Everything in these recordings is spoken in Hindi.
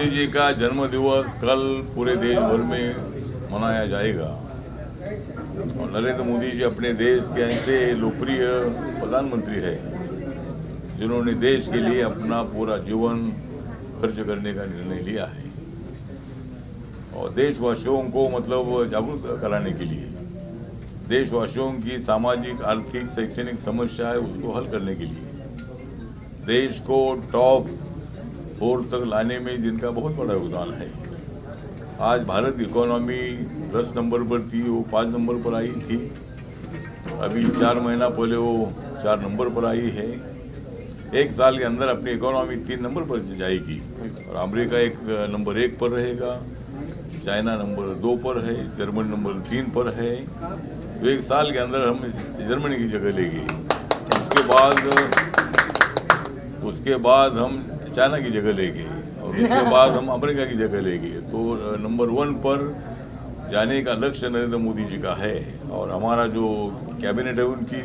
मोदी जी का जन्मदिवस कल पूरे देश भर में मनाया जाएगा और नरेंद्र मोदी जी अपने देश के ऐसे लोकप्रिय प्रधानमंत्री हैं जिन्होंने देश के लिए अपना पूरा जीवन खर्च करने का निर्णय लिया है और देशवासियों को मतलब जागरूक कराने के लिए, देशवासियों की सामाजिक, आर्थिक, शैक्षणिक समस्या है उसको हल करने के लिए, देश को टॉप 4 तक लाने में जिनका बहुत बड़ा योगदान है। आज भारत इकोनॉमी 10 नंबर पर थी, वो 5 नंबर पर आई थी। अभी 4 महीना पहले वो 4 नंबर पर आई है। 1 साल के अंदर अपनी इकोनॉमी 3 नंबर पर जाएगी और अमेरिका नंबर 1 पर रहेगा, चाइना नंबर 2 पर है, जर्मनी नंबर 3 पर है। तो 1 साल के अंदर हम जर्मनी की जगह लेंगे, उसके बाद हम चाइना की जगह लेंगे और उसके बाद हम अमेरिका की जगह लेंगे। तो नंबर 1 पर जाने का लक्ष्य नरेंद्र मोदी जी का है और हमारा जो कैबिनेट है उनकी,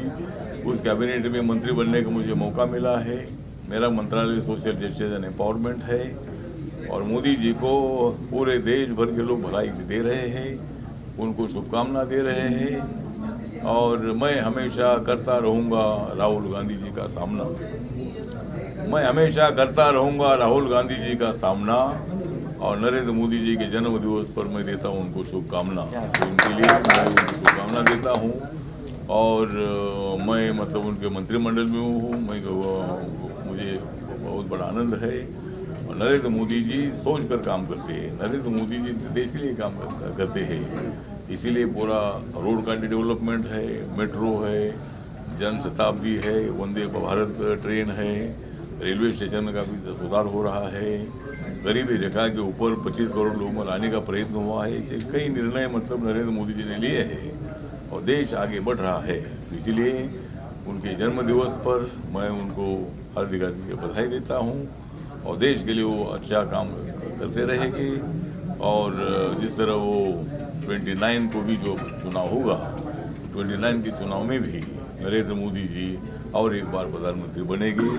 उस कैबिनेट में मंत्री बनने का मुझे मौका मिला है। मेरा मंत्रालय सोशल जस्टिस एंड एम्पावरमेंट है और मोदी जी को पूरे देश भर के लोग बधाई दे रहे हैं, उनको शुभकामना दे रहे हैं और मैं हमेशा करता रहूँगा राहुल गांधी जी का सामना। मैं हमेशा करता रहूँगा राहुल गांधी जी का सामना और नरेंद्र मोदी जी के जन्म दिवस पर मैं देता हूँ उनको शुभकामना। तो उनके लिए मैं उनको शुभकामना देता हूँ और मैं मतलब उनके मंत्रिमंडल में हूँ। मुझे बहुत बड़ा आनंद है और नरेंद्र मोदी जी सोच कर काम करते हैं। नरेंद्र मोदी जी देश के लिए काम करते हैं, इसीलिए पूरा रोड का डेवलपमेंट है, मेट्रो है, जन शताब्दी है, वंदे भारत ट्रेन है, रेलवे स्टेशन का भी सुधार हो रहा है, गरीबी रेखा के ऊपर 25 करोड़ लोगों को लाने का प्रयत्न हुआ है। ऐसे कई निर्णय मतलब नरेंद्र मोदी जी ने लिए हैं और देश आगे बढ़ रहा है। इसलिए उनके जन्म दिवस पर मैं उनको हार्दिक हार्दिक बधाई देता हूँ और देश के लिए वो अच्छा काम करते रहेंगे और जिस तरह वो 29 को भी जो चुनाव होगा, 29 के चुनाव में भी नरेंद्र मोदी जी और एक बार प्रधानमंत्री बनेगी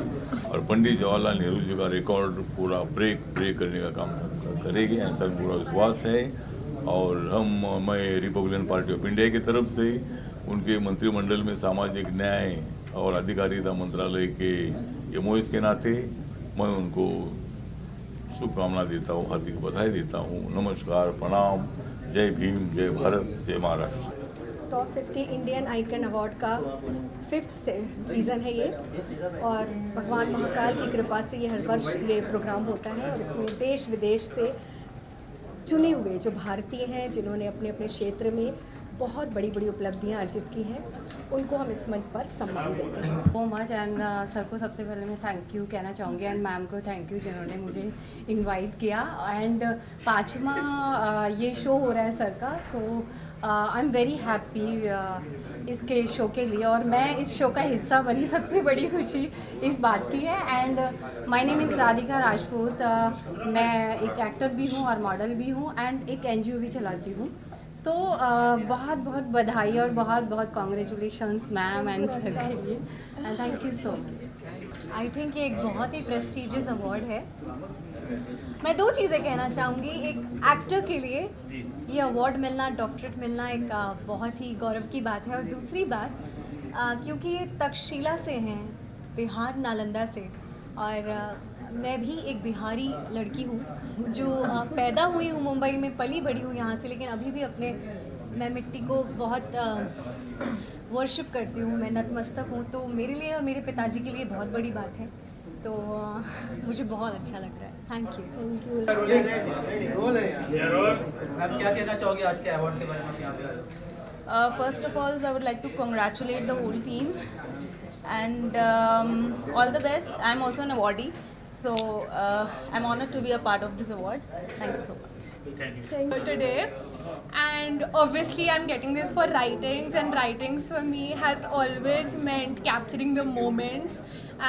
और पंडित जवाहरलाल नेहरू जी का रिकॉर्ड पूरा ब्रेक करने का काम करेंगे, ऐसा पूरा विश्वास है। और मैं रिपब्लिकन पार्टी ऑफ इंडिया की तरफ से उनके मंत्रिमंडल में सामाजिक न्याय और अधिकारिता मंत्रालय के एमओएस के नाते मैं उनको शुभकामना देता हूँ, हार्दिक बधाई देता हूँ। नमस्कार, प्रणाम, जय भीम, जय भारत, जय Maharashtra. Top 50 Indian icon award का 5th सीज़न है ये और भगवान महाकाल की कृपा से ये हर वर्ष ये प्रोग्राम होता है और इसमें देश विदेश से चुने हुए जो भारतीय हैं जिन्होंने अपने अपने क्षेत्र में बहुत बड़ी बड़ी उपलब्धियां अर्जित की हैं, उनको हम इस मंच पर सम्मान देते हैं। सो मच एंड सर को सबसे पहले मैं थैंक यू कहना चाहूँगी एंड मैम को थैंक यू जिन्होंने मुझे इनवाइट किया एंड 5वां ये शो हो रहा है सर का। सो आई एम वेरी हैप्पी इसके शो के लिए और मैं इस शो का हिस्सा बनी, सबसे बड़ी खुशी इस बात की है। And my name is Radhika Rajput. मैं एक एक्टर भी हूँ और मॉडल भी हूँ एंड एक NGO भी चलाती हूँ। तो बहुत बहुत बधाई और बहुत बहुत कॉन्ग्रेचुलेशंस मैम एंड सर के लिए and thank you so much. I think ये एक बहुत ही प्रेस्टिजियस अवार्ड है। मैं 2 चीज़ें कहना चाहूँगी। एक एक्टर के लिए ये अवार्ड मिलना, डॉक्टरेट मिलना एक बहुत ही गौरव की बात है और दूसरी बात क्योंकि ये तक्षशिला से हैं, बिहार नालंदा से और मैं भी एक बिहारी लड़की हूँ जो पैदा हुई हूँ मुंबई में, पली बड़ी हूँ यहाँ से, लेकिन अभी भी मैं मिट्टी को बहुत वर्शिप करती हूँ, मैं नतमस्तक हूँ। तो मेरे लिए और मेरे पिताजी के लिए बहुत बड़ी बात है, तो मुझे बहुत अच्छा लग रहा है। Thank you. आप क्या कहना चाहोगे आज के अवार्ड के बारे में? यहाँ पे First of all, I would like to congratulate the whole team and all the best. I'm also an awardee, so I'm honored to be a part of this award. Thank you so much. Thank you. Today, and obviously I'm getting this for writings, and writings for me has always meant capturing the moments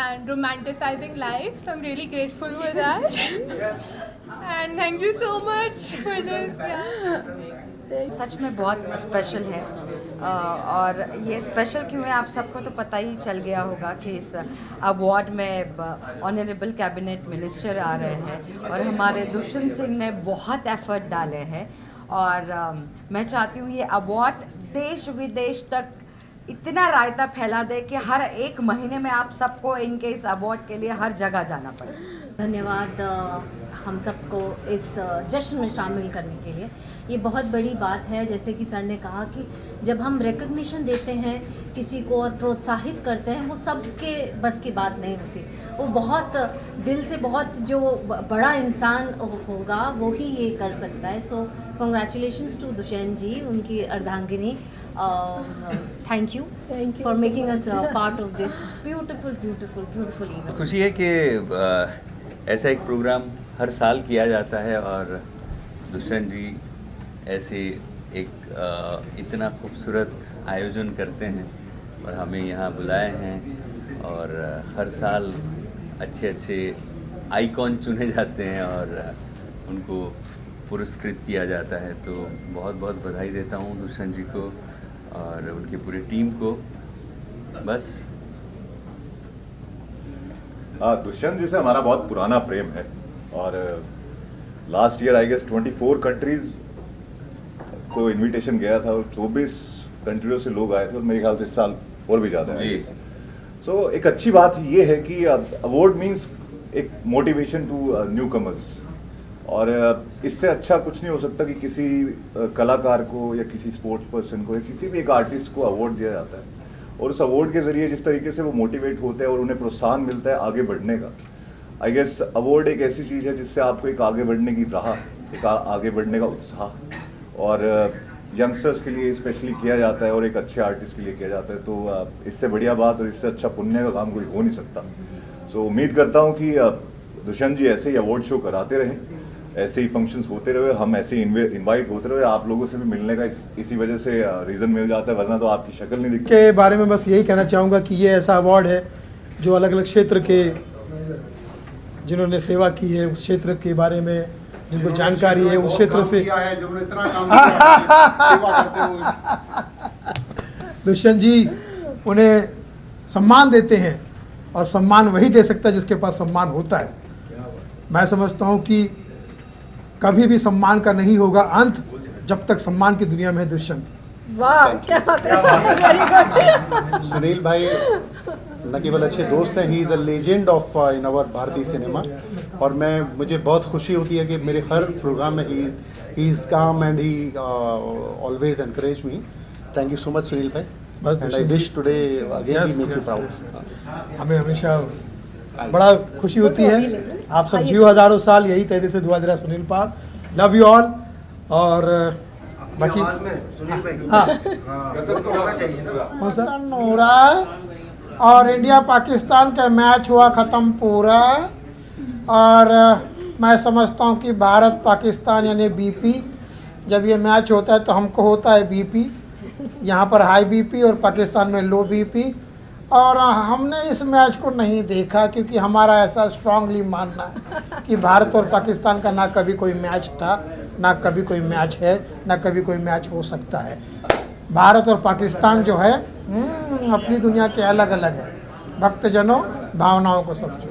and romanticizing life, so I'm really grateful for that. And thank you so much for this. सच में बहुत स्पेशल है और ये स्पेशल क्यों है आप सबको तो पता ही चल गया होगा कि इस अवार्ड में ऑनरेबल कैबिनेट मिनिस्टर आ रहे हैं और हमारे दुष्यंत सिंह ने बहुत एफर्ट डाले हैं और मैं चाहती हूँ ये अवार्ड देश विदेश तक इतना रायता फैला दे कि हर एक महीने में आप सबको इनके इस अवार्ड के लिए हर जगह जाना पड़े। धन्यवाद हम सबको इस जश्न में शामिल करने के लिए। ये बहुत बड़ी बात है, जैसे कि सर ने कहा कि जब हम रिकग्निशन देते हैं किसी को और प्रोत्साहित करते हैं, वो सबके बस की बात नहीं होती। वो बहुत दिल से, बहुत जो बड़ा इंसान होगा वो ही ये कर सकता है। So congratulations to Dushyant ji, उनकी अर्धांगिनी। Thank you for making us part of this beautiful beautiful beautiful event. खुशी है कि ऐसा एक प्रोग्राम हर साल किया जाता है और दुष्यंत जी ऐसे एक इतना खूबसूरत आयोजन करते हैं और हमें यहाँ बुलाए हैं और हर साल अच्छे अच्छे आइकॉन चुने जाते हैं और उनको पुरस्कृत किया जाता है। तो बहुत बहुत बधाई देता हूँ दुष्यंत जी को और उनकी पूरी टीम को। बस दुष्यंत जी से हमारा बहुत पुराना प्रेम है और last year I guess 24 countries को इनविटेशन गया था और 24 कंट्रियों से लोग आए थे और मेरे ख्याल से इस साल और भी ज़्यादा है। सो एक अच्छी बात ये है कि अवार्ड मीन्स एक मोटिवेशन टू न्यू कमर्स और इससे अच्छा कुछ नहीं हो सकता कि किसी कलाकार को या किसी स्पोर्ट्स पर्सन को या किसी भी एक आर्टिस्ट को अवार्ड दिया जाता है और उस अवार्ड के ज़रिए जिस तरीके से वो मोटिवेट होते हैं और उन्हें प्रोत्साहन मिलता है आगे बढ़ने का। आई गेस अवार्ड एक ऐसी चीज़ है जिससे आपको एक आगे बढ़ने की राह, एक आगे बढ़ने का उत्साह और यंगस्टर्स के लिए स्पेशली किया जाता है और एक अच्छे आर्टिस्ट के लिए किया जाता है। तो इससे बढ़िया बात और इससे अच्छा पुण्य का काम कोई हो नहीं सकता। सो उम्मीद करता हूँ कि दुष्यंत जी ऐसे ही अवार्ड शो कराते रहें, ऐसे ही फंक्शंस होते रहे, हम ऐसे ही इनवाइट होते रहे। आप लोगों से भी मिलने का इसी वजह से रीज़न मिल जाता है, वरना तो आपकी शक्ल नहीं दिखती। के बारे में बस यही कहना चाहूँगा कि ये ऐसा अवार्ड है जो अलग अलग क्षेत्र के जिन्होंने सेवा की है, उस क्षेत्र के बारे में जिनको जानकारी है, उस क्षेत्र से दुष्यंत जी उन्हें सम्मान देते हैं और सम्मान वही दे सकता है जिसके पास सम्मान होता है। मैं समझता हूँ कि कभी भी सम्मान का नहीं होगा अंत जब तक सम्मान की दुनिया में है दुष्यंत। वाह क्या बात है, वेरी गुड। सुनील भाई न केवल अच्छे दोस्त हैं, he is a legend of in our भारतीय सिनेमा और मुझे बहुत खुशी होती है कि मेरे हर प्रोग्राम में he is calm and he always encourage me. Thank you so much Sunil भाई, and I wish today again we make you proud. हमें हमेशा बड़ा खुशी होती है, आप सब जियो हजारों साल, यही तहदे से दुआ दे रहा Sunil Pal. Love you all. और बाकी हाँ कौन सा नूरा और इंडिया पाकिस्तान का मैच हुआ ख़त्म पूरा और मैं समझता हूँ कि भारत पाकिस्तान यानी बीपी, जब ये मैच होता है तो हमको होता है बीपी, यहाँ पर हाई बीपी और पाकिस्तान में लो बीपी। और हमने इस मैच को नहीं देखा क्योंकि हमारा ऐसा स्ट्रांगली मानना है कि भारत और पाकिस्तान का ना कभी कोई मैच था, ना कभी कोई मैच है, ना कभी कोई मैच हो सकता है। भारत और पाकिस्तान जो है अपनी दुनिया के अलग अलग है, भक्तजनों भावनाओं को समझो।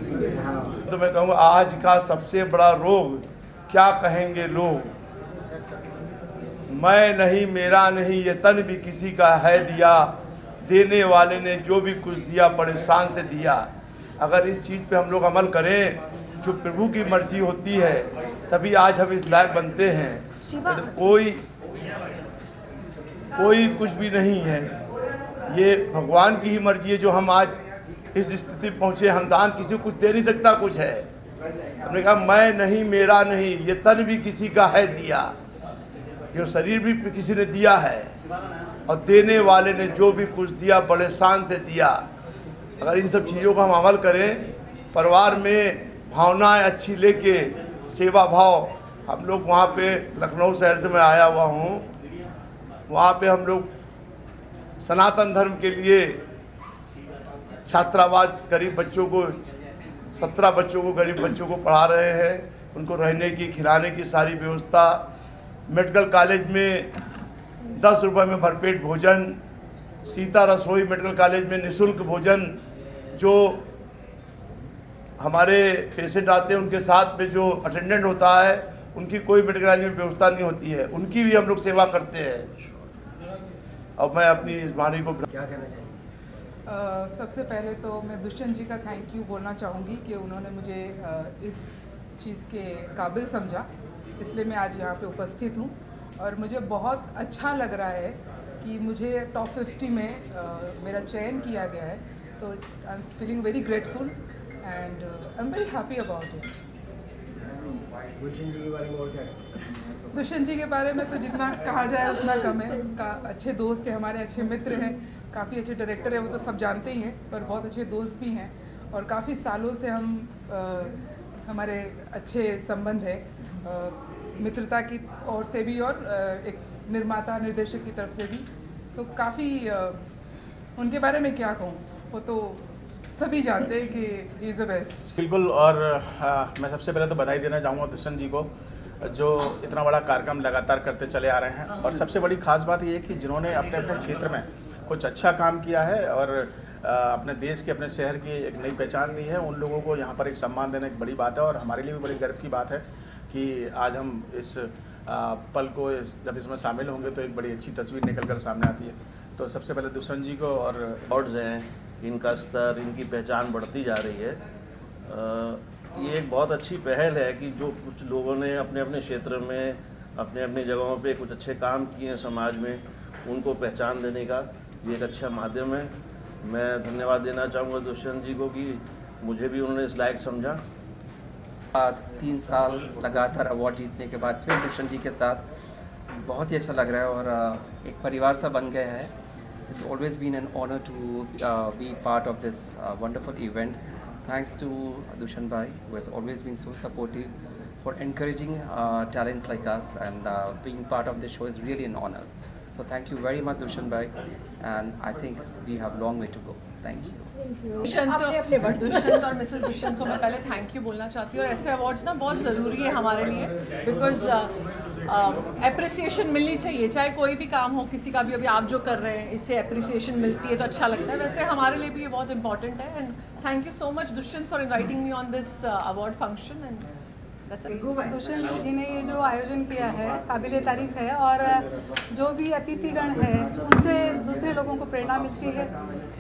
तो मैं कहूँगा आज का सबसे बड़ा रोग क्या कहेंगे लोग, मैं नहीं मेरा नहीं ये तन भी किसी का है दिया, देने वाले ने जो भी कुछ दिया बड़े शान से दिया। अगर इस चीज़ पे हम लोग अमल करें जो प्रभु की मर्जी होती है तभी आज हम इस लायक बनते हैं। तो कोई कुछ भी नहीं है, ये भगवान की ही मर्जी है जो हम आज इस स्थिति पहुँचे। हम दान किसी को कुछ दे नहीं सकता, कुछ है। हमने कहा मैं नहीं मेरा नहीं ये तन भी किसी का है दिया, ये शरीर भी किसी ने दिया है और देने वाले ने जो भी कुछ दिया बड़े शान से दिया। अगर इन सब चीज़ों को हम अमल करें, परिवार में भावनाएं अच्छी लेके सेवा भाव, हम लोग वहाँ पे लखनऊ शहर से मैं आया हुआ हूँ, वहाँ पे हम लोग सनातन धर्म के लिए छात्रावास गरीब बच्चों को 17 बच्चों को गरीब बच्चों को पढ़ा रहे हैं, उनको रहने की खिलाने की सारी व्यवस्था। मेडिकल कॉलेज में 10 रुपये में भरपेट भोजन, सीता रसोई मेडिकल कॉलेज में निःशुल्क भोजन, जो हमारे पेशेंट आते हैं उनके साथ में जो अटेंडेंट होता है उनकी कोई मेडिकल कॉलेज में व्यवस्था नहीं होती है, उनकी भी हम लोग सेवा करते हैं। अब मैं अपनी इस वाणी को क्या कहना चाहिए? सबसे पहले तो मैं दुष्यंत जी का थैंक यू बोलना चाहूँगी कि उन्होंने मुझे इस चीज़ के काबिल समझा, इसलिए मैं आज यहाँ पे उपस्थित हूँ। और मुझे बहुत अच्छा लग रहा है कि मुझे टॉप 50 में मेरा चयन किया गया है, तो I am feeling very grateful and I am very happy about it. Dushyant ji के बारे में तो जितना कहा जाए उतना कम है। अच्छे दोस्त हैं, हमारे अच्छे मित्र हैं, काफ़ी अच्छे डायरेक्टर हैं, वो तो सब जानते ही हैं, पर बहुत अच्छे दोस्त भी हैं और काफ़ी सालों से हमारे अच्छे संबंध है, मित्रता की ओर से भी और एक निर्माता निर्देशक की तरफ से भी। सो काफ़ी उनके बारे में क्या कहूँ, वो तो सभी जानते हैं कि ही इज़ द बेस्ट। बिल्कुल। और मैं सबसे पहले तो बधाई देना चाहूँगा दुष्यंत जी को, जो इतना बड़ा कार्यक्रम लगातार करते चले आ रहे हैं। और सबसे बड़ी खास बात ये है कि जिन्होंने अपने अपने क्षेत्र में कुछ अच्छा काम किया है और अपने देश की, अपने शहर की एक नई पहचान दी है, उन लोगों को यहाँ पर एक सम्मान देना एक बड़ी बात है। और हमारे लिए भी बड़ी गर्व की बात है कि आज हम इस पल को जब इसमें शामिल होंगे तो एक बड़ी अच्छी तस्वीर निकल कर सामने आती है। तो सबसे पहले दुष्यंत जी को, और अवार्ड्स हैं, इनका स्तर, इनकी पहचान बढ़ती जा रही है। ये एक बहुत अच्छी पहल है कि जो कुछ लोगों ने अपने अपने क्षेत्र में, अपने अपनी जगहों पे कुछ अच्छे काम किए हैं समाज में, उनको पहचान देने का ये एक अच्छा माध्यम है। मैं धन्यवाद देना चाहूँगा दुष्यंत जी को कि मुझे भी उन्होंने इस लायक समझा। 3 साल लगातार अवार्ड जीतने के बाद फिर दुष्यंत जी के साथ बहुत ही अच्छा लग रहा है और एक परिवार सा बन गया है। It's always been an honor to be part of this wonderful event. Thanks to Dushyant Bhai, who has always been so supportive for encouraging talents like us, and being part of the show is really an honor. So thank you very much, Dushyant Bhai, and I think we have long way to go. Thank you. Dushyant और मिसेस दुष्यंत को मैं पहले थैंक यू बोलना चाहती हूँ। और ऐसे अवार्ड्स ना बहुत ज़रूरी है हमारे लिए, बिकॉज एप्रिसिएशन मिलनी चाहिए, चाहे कोई भी काम हो, किसी का भी। अभी आप जो कर रहे हैं, इससे एप्रिसिएशन मिलती है तो अच्छा लगता है। वैसे हमारे लिए भी ये बहुत इंपॉर्टेंट है। And thank you so much Dushyant for inviting me on this award function. And Dushyant ji ने ये जो आयोजन किया है काबिल तारीफ है, और जो भी अतिथिगण है उनसे दूसरे लोगों को प्रेरणा मिलती है।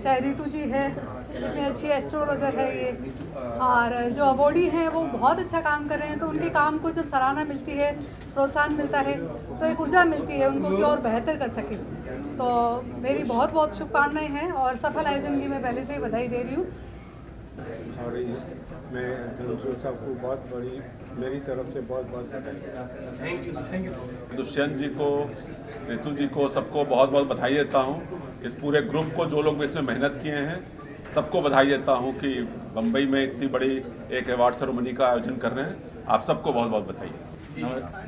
चाहे रितु जी है, इतनी अच्छी एस्ट्रोलॉजर है ये, और जो अवॉर्डी हैं वो बहुत अच्छा काम कर रहे हैं, तो उनके काम को जब सराहना मिलती है, प्रोत्साहन मिलता है, तो एक ऊर्जा मिलती है उनको कि और बेहतर कर सके। तो मेरी बहुत बहुत शुभकामनाएं हैं और सफल आयोजन की मैं पहले से ही बधाई दे रही हूँ। और मैं धनसुर साहब को बहुत बड़ी मेरी तरफ से बहुत बहुत बधाई। Thank you. दुष्यंत जी को, रितु जी को, सबको बहुत बहुत बधाई देता हूँ। इस पूरे ग्रुप को, जो लोग इसमें मेहनत किए हैं, सबको बधाई देता हूँ कि बम्बई में इतनी बड़ी एक अवार्ड सेरेमनी का आयोजन कर रहे हैं। आप सबको बहुत बहुत बधाई।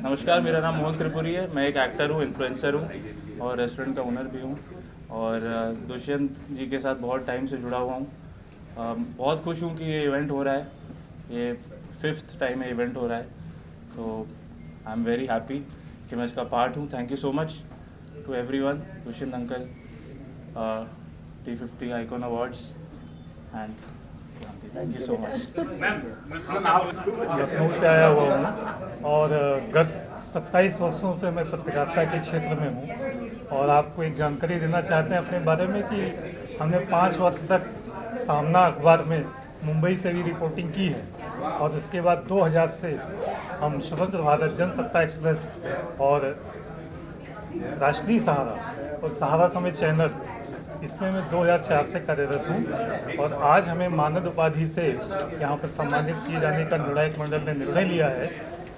नमस्कार, मेरा नाम मोहन त्रिपुरी है। मैं एक एक्टर हूँ, इन्फ्लुएंसर हूँ और रेस्टोरेंट का ओनर भी हूँ। और दुष्यंत जी के साथ बहुत टाइम से जुड़ा हुआ हूँ। बहुत खुश हूँ कि ये इवेंट हो रहा है, ये 5th टाइम ये इवेंट हो रहा है, तो आई एम वेरी हैप्पी कि मैं इसका पार्ट हूँ। Thank you so much to everyone, Dushyant uncle, T50 icon awards, and thank you so much. Lucknow से आया हुआ हूँ और गत 27 वर्षों से मैं पत्रकारिता के क्षेत्र में हूँ। और आपको एक जानकारी देना चाहते हैं अपने बारे में कि हमने 5 वर्ष तक सामना अखबार में मुंबई से भी रिपोर्टिंग की है, और उसके बाद 2000 से हम स्वतंत्र भारत, जनसत्ता एक्सप्रेस और राष्ट्रीय सहारा और सहारा समेत चैनल, इसमें मैं 2004 से कार्यरत हूँ। और आज हमें मानद उपाधि से यहाँ पर सम्मानित किए जाने का निर्णायक मंडल ने निर्णय लिया है,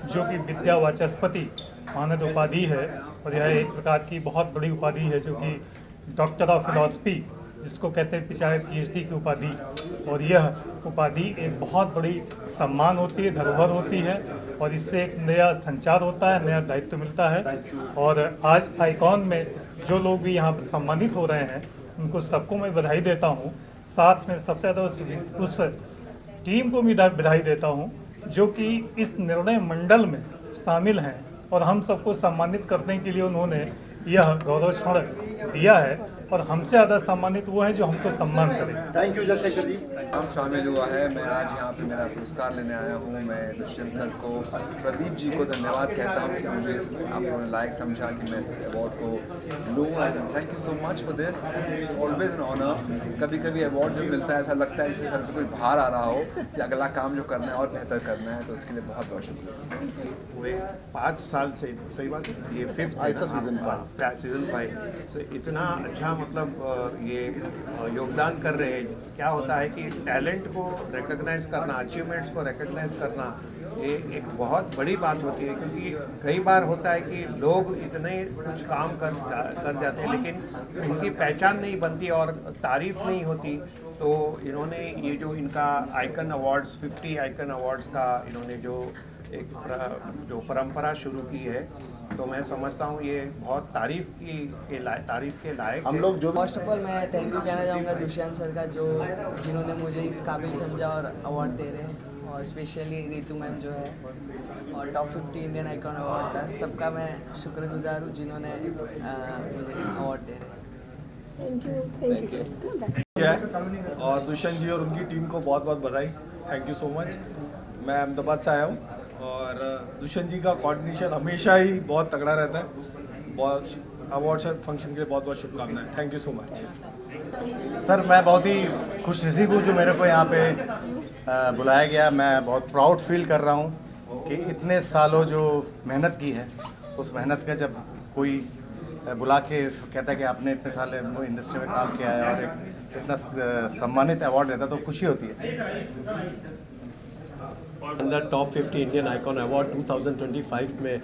जो कि विद्या वाचस्पति मानद उपाधि है। और यह एक प्रकार की बहुत बड़ी उपाधि है, जो कि डॉक्टर ऑफ फिलॉसफी, जिसको कहते हैं पिछाड़े PhD की उपाधि। और यह उपाधि एक बहुत बड़ी सम्मान होती है, धरोहर होती है, और इससे एक नया संचार होता है, नया दायित्व मिलता है। और आज आइकॉन में जो लोग भी यहाँ पर सम्मानित हो रहे हैं, उनको सबको मैं बधाई देता हूँ। साथ में सबसे ज़्यादा उस टीम को भी बधाई देता हूँ जो कि इस निर्णय मंडल में शामिल हैं, और हम सबको सम्मानित करने के लिए उन्होंने यह गौरव क्षण दिया है और हमसे ज़्यादा सम्मानित वो हैं जो हमको सम्मान करें। थैंक यू जयशंकर जी। काम शामिल हुआ है। मैं आज यहाँ पे मेरा पुरस्कार लेने आया हूँ। मैं दुष्यंत सर को, प्रदीप जी को धन्यवाद कहता हूँ कि मुझे आप लोगों ने लायक समझा कि मैं इस अवार्ड को लूँ। And thank you so much for this. It's always an honour. कभी कभी अवार्ड जब मिलता है ऐसा लगता है जैसे सर पे कोई भार आ रहा हो कि अगला काम जो करना है और बेहतर करना है, तो इसके लिए बहुत बहुत शुक्रिया। 5 साल से, सही बात है, ये 5th सीजन 5 से इतना अच्छा मतलब ये योगदान कर रहे हैं। क्या होता है कि टैलेंट को रिकॉग्नाइज करना, अचीवमेंट्स को रिकॉग्नाइज करना, ये एक बहुत बड़ी बात होती है। क्योंकि कई बार होता है कि लोग इतने कुछ काम कर जाते हैं लेकिन उनकी पहचान नहीं बनती और तारीफ नहीं होती। तो इन्होंने ये जो इनका आइकन अवार्ड्स, 50 आइकन अवार्ड्स का इन्होंने जो एक परंपरा शुरू की है, तो मैं समझता हूँ ये बहुत तारीफ के लायक हम लोग जो फर्स्ट ऑफ ऑल मैं थैंक यू कहना चाहूँगा दुष्यंत सर का, जिन्होंने मुझे इस काबिल समझा और अवार्ड दे रहे हैं, और स्पेशली रितु मैम जो है, और टॉप 50 इंडियन आइकॉन अवार्ड का सबका मैं शुक्रगुजार हूँ जिन्होंने मुझे अवार्ड दे रहे हैं। Thank you. और दुष्यंत जी और उनकी टीम को बहुत बहुत बधाई। Thank you so much. मैं अहमदाबाद से आया हूँ और दुष्यंत जी का कोऑर्डिनेशन हमेशा ही बहुत तगड़ा रहता है। बहुत अवार्ड फंक्शन के लिए बहुत बहुत शुभकामनाएं। Thank you so much. Sir मैं बहुत ही खुशनसीब हूँ जो मेरे को यहाँ पे बुलाया गया। मैं बहुत प्राउड फील कर रहा हूँ कि इतने सालों जो मेहनत की है, उस मेहनत का जब कोई बुला के कहता है कि आपने इतने साल इंडस्ट्री में काम किया है और एक इतना सम्मानित अवार्ड देता तो खुशी होती है। अंदर टॉप 50 इंडियन आइकॉन अवार्ड 2025 में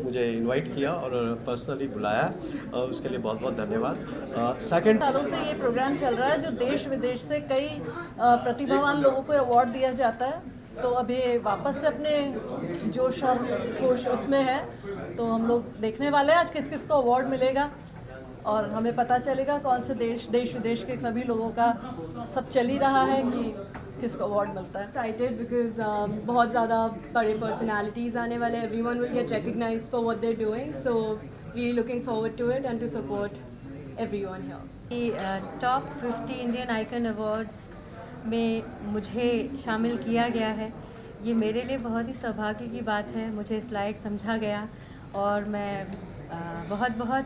मुझे इनवाइट किया और पर्सनली बुलाया, उसके लिए बहुत बहुत धन्यवाद। सेकंड सालों से ये प्रोग्राम चल रहा है जो देश विदेश से कई प्रतिभावान लोगों को अवार्ड दिया जाता है, तो अभी वापस से अपने जोश और होश उसमें है, तो हम लोग देखने वाले हैं आज किस किस को अवार्ड मिलेगा और हमें पता चलेगा कौन से देश विदेश के सभी लोगों का सब चल ही रहा है कि किसको अवार्ड मिलता है। एक्साइटेड बिकॉज बहुत ज़्यादा बड़े पर्सनालिटीज़ आने वाले, everyone will get recognised for what they are doing, so really looking forward to it and to support everyone here. Top 50 Indian icon awards में मुझे शामिल किया गया है, ये मेरे लिए बहुत ही सौभाग्य की बात है। मुझे इस लायक समझा गया और मैं बहुत बहुत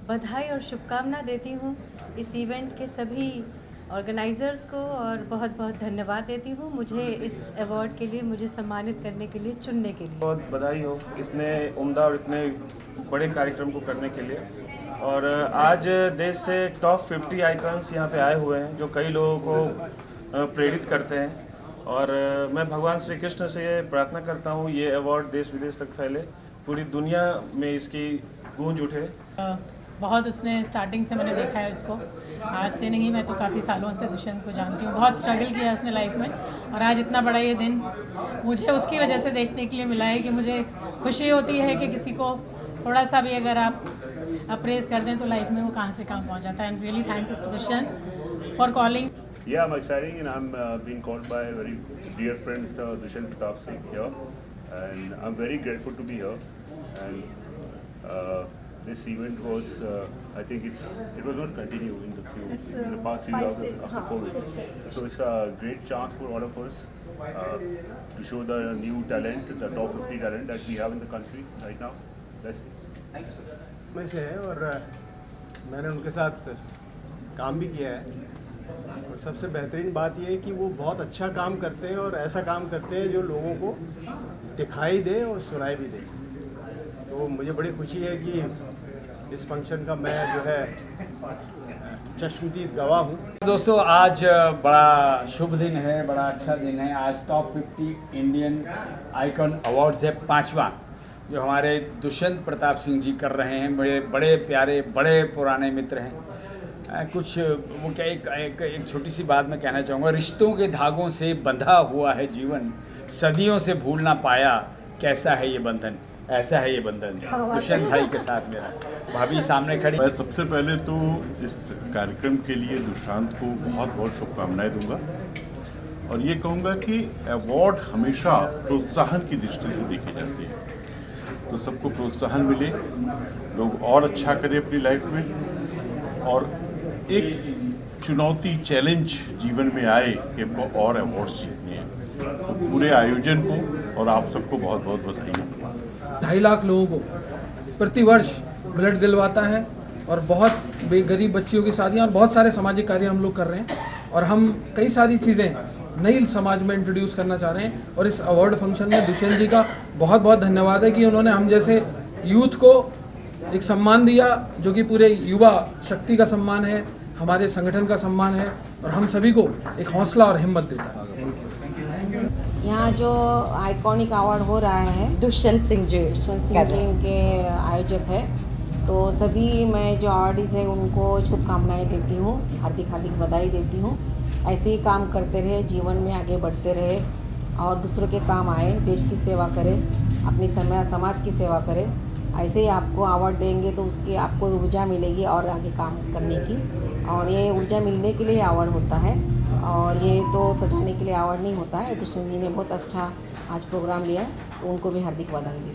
बधाई और शुभकामना देती हूँ इस इवेंट के सभी ऑर्गेनाइजर्स को और बहुत बहुत धन्यवाद देती हूँ मुझे इस अवार्ड के लिए, मुझे सम्मानित करने के लिए, चुनने के लिए। बहुत बधाई हो इतने उम्दा और इतने बड़े कार्यक्रम को करने के लिए। और आज देश से टॉप 50 आइकन्स यहाँ पे आए हुए हैं जो कई लोगों को प्रेरित करते हैं, और मैं भगवान श्री कृष्ण से ये प्रार्थना करता हूँ ये अवार्ड देश विदेश तक फैले, पूरी दुनिया में इसकी गूंज उठे। बहुत उसने स्टार्टिंग से मैंने देखा है उसको, आज से नहीं, मैं तो काफ़ी सालों से दुष्यंत को जानती हूँ। बहुत स्ट्रगल किया है उसने लाइफ में और आज इतना बड़ा ये दिन मुझे उसकी वजह से देखने के लिए मिला है कि मुझे खुशी होती है कि किसी को थोड़ा सा भी अगर आप अप्रेस कर दें तो लाइफ में वो कहाँ से कहाँ पहुँच जाता है। And really thank you Dushyant for calling. Yeah, I'm excited and I'm being called by a very dear friend, Mr. Dushyanth Pratap Singh here, and I'm very grateful to be here. And this event was, I think it was not continue in the past few years after COVID. So it's a great chance for all of us to show the new talent, the top 50 talent that we have in the country right now. That's it. में से है और मैंने उनके साथ काम भी किया है और सबसे बेहतरीन बात यह है कि वो बहुत अच्छा काम करते हैं और ऐसा काम करते हैं जो लोगों को दिखाई दे और सुनाई भी दे। तो मुझे बड़ी खुशी है कि इस फंक्शन का मैं जो है चश्मदीद गवाह हूँ। दोस्तों आज बड़ा शुभ दिन है, बड़ा अच्छा दिन है। आज टॉप 50 इंडियन आइकॉन अवार्ड्स है 5वां, जो हमारे दुष्यंत प्रताप सिंह जी कर रहे हैं। बड़े प्यारे, बड़े पुराने मित्र हैं। कुछ वो क्या एक छोटी सी बात मैं कहना चाहूँगा, रिश्तों के धागों से बंधा हुआ है जीवन, सदियों से भूल ना पाया, कैसा है ये बंधन, ऐसा है ये बंधन। दुष्यंत भाई के साथ मेरा भाभी सामने खड़ी। मैं सबसे पहले तो इस कार्यक्रम के लिए दुष्यंत को बहुत बहुत शुभकामनाएं दूंगा और ये कहूँगा कि अवार्ड हमेशा प्रोत्साहन की दृष्टि से देखे जाते हैं। तो सबको प्रोत्साहन मिले, लोग और अच्छा करें अपनी लाइफ में, और एक चुनौती चैलेंज जीवन में आए कि हमको और अवार्ड्स जीतने हैं। तो पूरे आयोजन को और आप सबको बहुत बहुत बधाई। 2.5 लाख लोगों को प्रति वर्ष ब्लड दिलवाता है और बहुत गरीब बच्चियों की शादियाँ और बहुत सारे सामाजिक कार्य हम लोग कर रहे हैं, और हम कई सारी चीज़ें नई समाज में इंट्रोड्यूस करना चाह रहे हैं। और इस अवार्ड फंक्शन में दुष्यंत जी का बहुत बहुत धन्यवाद है कि उन्होंने हम जैसे यूथ को एक सम्मान दिया, जो कि पूरे युवा शक्ति का सम्मान है, हमारे संगठन का सम्मान है, और हम सभी को एक हौसला और हिम्मत देता है। यहाँ जो आइकॉनिक अवार्ड हो रहा है दुष्यंत सिंह जी के आयोजक है, तो सभी मैं जो अवार्डीज है उनको शुभकामनाएं देती हूँ, हार्दिक हार्दिक बधाई देती हूँ। ऐसे ही काम करते रहे, जीवन में आगे बढ़ते रहे और दूसरों के काम आए, देश की सेवा करें, अपनी समाज की सेवा करें। ऐसे ही आपको अवार्ड देंगे तो उसकी आपको ऊर्जा मिलेगी और आगे काम करने की, और ये ऊर्जा मिलने के लिए अवार्ड होता है, और ये तो सजाने के लिए अवार्ड नहीं होता है। दुष्यंत जी ने बहुत अच्छा आज प्रोग्राम लिया, तो उनको भी हार्दिक बधाई देती हूँ।